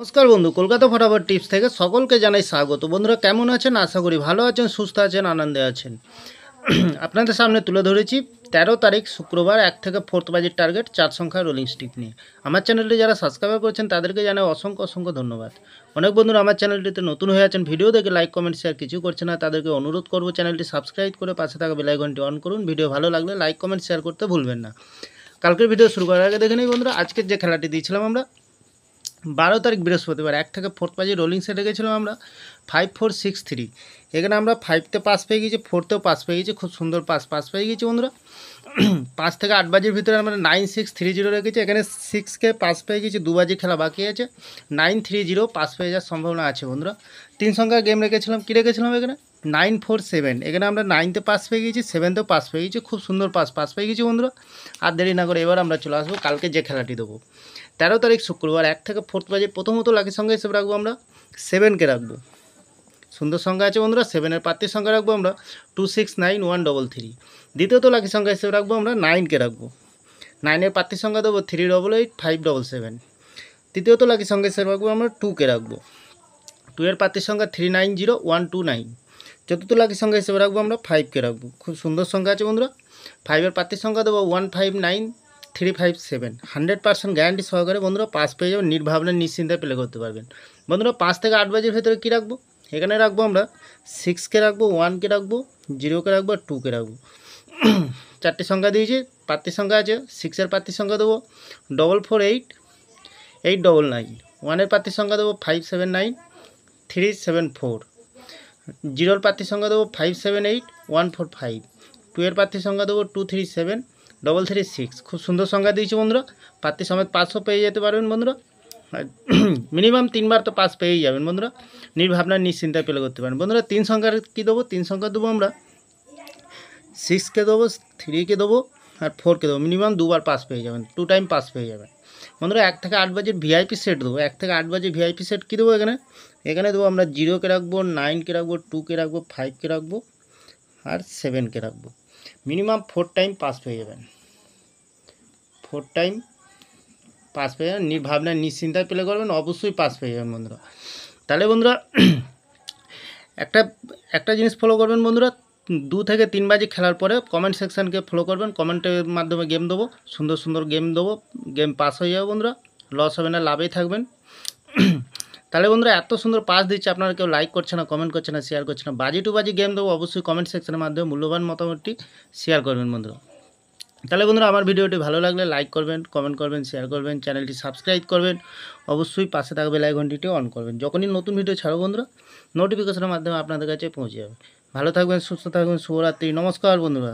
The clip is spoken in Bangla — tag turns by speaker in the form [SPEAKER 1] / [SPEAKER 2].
[SPEAKER 1] নমস্কার বন্ধু, কলকাতা ফটাফট টিপস থেকে সকলকে জানাই স্বাগত। বন্ধুরা কেমন আছেন? আশা করি ভালো আছেন, সুস্থ আছেন, আনন্দে আছেন। আপনাদের সামনে তুলে ধরেছি 13 তারিখ শুক্রবার 1 থেকে 4 বাজির টার্গেট 4 সংখ্যার রোলিং স্টিক নিয়ে। আমার চ্যানেলটি যারা সাবস্ক্রাইব করেছেন তাদেরকে জানাই অসংখ্য ধন্যবাদ। অনেক বন্ধুরা আমার চ্যানেলটিতে নতুন হয়ে আছেন, ভিডিও দেখে লাইক কমেন্ট শেয়ার কিছু করছে না, তাদেরকে অনুরোধ করব চ্যানেলটি সাবস্ক্রাইব করে পাশে থাকা বেল আইকনটি অন করুন। ভিডিও ভালো লাগলে লাইক কমেন্ট শেয়ার করতে ভুলবেন না। কালকের ভিডিও শুরু করার আগে দেখে নিই বন্ধুরা, আজকের যে খেলাটি দিয়েছিলাম আমরা 12 তারিখ বৃহস্পতিবার 1 থেকে 4 বাজে রোলিং সেটে গেছিলাম আমরা 5463। এখানে আমরা 5তে পাস পেয়ে গেছি, 4তেও পাস পেয়ে গেছি, খুব সুন্দর পাস পেয়ে গেছি বন্ধুরা। 5 থেকে 8 বাজির ভিতরে আমরা 9630 রেখেছি। এখানে 6কে পাস পেয়ে গেছি, 2 বাজি খেলা বাকি আছে, 930 পাস পেয়ে যাওয়ার সম্ভাবনা আছে বন্ধুরা। 3 সংখ্যার গেম রেখেছিলাম, কী রেখেছিলাম এখানে 947। এখানে আমরা 9তে পাস পেয়ে গেছি, 7তেও পাস পেয়ে গেছি, খুব সুন্দর পাস পেয়ে গেছি বন্ধুরা। আর দেরি না করে এবার আমরা চলে আসবো কালকে যে খেলাটি দেবো 13 তারিখ শুক্রবার 1 থেকে 4 বাজে। প্রথমত লাকি সংখ্যা হিসেবে রাখবো আমরা 7কে রাখবো, সুন্দর সংখ্যা আছে বন্ধুরা। 7-এর প্রার্থীর সংখ্যা রাখবো আমরা 269133। দ্বিতীয়ত লাকি সংখ্যা হিসেবে রাখবো আমরা 9কে রাখবো, 9-এর প্রার্থীর সংখ্যা দেবো 388577। তৃতীয়ত লাকি সংখ্যা হিসেবে রাখবো আমরা 2কে রাখবো, 2-এর প্রার্থীর সংখ্যা 390129। চতুর্থ লাকি সংখ্যা হিসেবে রাখবো আমরা 5কে রাখবো, খুব সুন্দর সংখ্যা আছে বন্ধুরা। 5-এর প্রার্থীর সংখ্যা দেবো 159357। 100% গ্যারান্টি সহকারে বন্ধুরা পাস পেয়ে যাবেন, নির্ভাবনা নিশ্চিন্তায় প্লে করতে পারবেন বন্ধুরা। 5 থেকে 8 বাজের ভেতরে কী রাখবো, এখানে রাখবো আমরা 6কে রাখবো, 1কে রাখবো, 0কে রাখবো আর 2কে রাখবো। 4টি সংখ্যা দিয়েছি, প্রার্থীর সংখ্যা আছে 6-এর প্রার্থীর সংখ্যা দেবো 448899। 1-এর প্রার্থীর সংখ্যা দেবো 579374। 0-এর প্রার্থীর সংখ্যা দেবো 578145। 2-এর প্রার্থীর সংখ্যা দেবো 237336। খুব সুন্দর সংখ্যা দিয়েছি বন্ধুরা। প্রার্থী সমেত পাসও পেয়ে যেতে পারবেন বন্ধুরা। মিনিমাম 3বার তো পাস পেয়েই যাবেন বন্ধুরা, নির্ভাবনা নিশ্চিন্তায় প্লে করতে পারেন বন্ধুরা। 3 সংখ্যার কী দেবো, 3 সংখ্যা দেবো আমরা 6কে দেবো, 3কে দেবো আর 4কে দেবো। মিনিমাম 2বার পাস পেয়ে যাবেন, 2 টাইম পাস পেয়ে যাবেন বন্ধুরা। 1 থেকে 8 বাজের ভিআইপি সেট দেবো। 1 থেকে 8 বাজে ভিআইপি সেট কী দেবো এখানে দেবো আমরা 0কে রাখবো, 9কে রাখবো, 2কে রাখবো, 5কে রাখবো আর 7কে রাখবো। মিনিমাম 4 টাইম পাস পেয়ে যাবেন, 4 টাইম পাস পেয়ে যাবেন, নির্ভাবনায় নিশ্চিন্তায় প্লে করবেন, অবশ্যই পাস পেয়ে যাবেন বন্ধুরা। তাহলে বন্ধুরা একটা জিনিস ফলো করবেন বন্ধুরা, 2 থেকে 3 বাজি খেলার পরে কমেন্ট সেকশানকে ফলো করবেন। কমেন্টের মাধ্যমে গেম দেবো, সুন্দর গেম দেবো, গেম পাস হয়ে যাবে বন্ধুরা, লস হবে না, লাভেই থাকবেন। তাহলে বন্ধুরা এত সুন্দর পাস দিচ্ছে, আপনারা কেউ লাইক করছে না, কমেন্ট করছে না, শেয়ার করছে না। বাজি টু বাজি গেম দেবো, অবশ্যই কমেন্ট সেকশনের মাধ্যমে মূল্যবান মতামতটি শেয়ার করবেন বন্ধুরা। তাহলে বন্ধুরা আমার ভিডিওটি ভালো লাগলে লাইক করবেন, কমেন্ট করবেন, শেয়ার করবেন, চ্যানেলটি সাবস্ক্রাইব করবেন, অবশ্যই পাশে থাকা বেল আইকনটি অন করবেন। যখনই নতুন ভিডিও ছাড়ো বন্ধুরা নোটিফিকেশনের মাধ্যমে আপনাদের কাছে পৌঁছে যাবে। ভালো থাকবেন, সুস্থ থাকবেন, শুভরাত্রি, নমস্কার বন্ধুরা।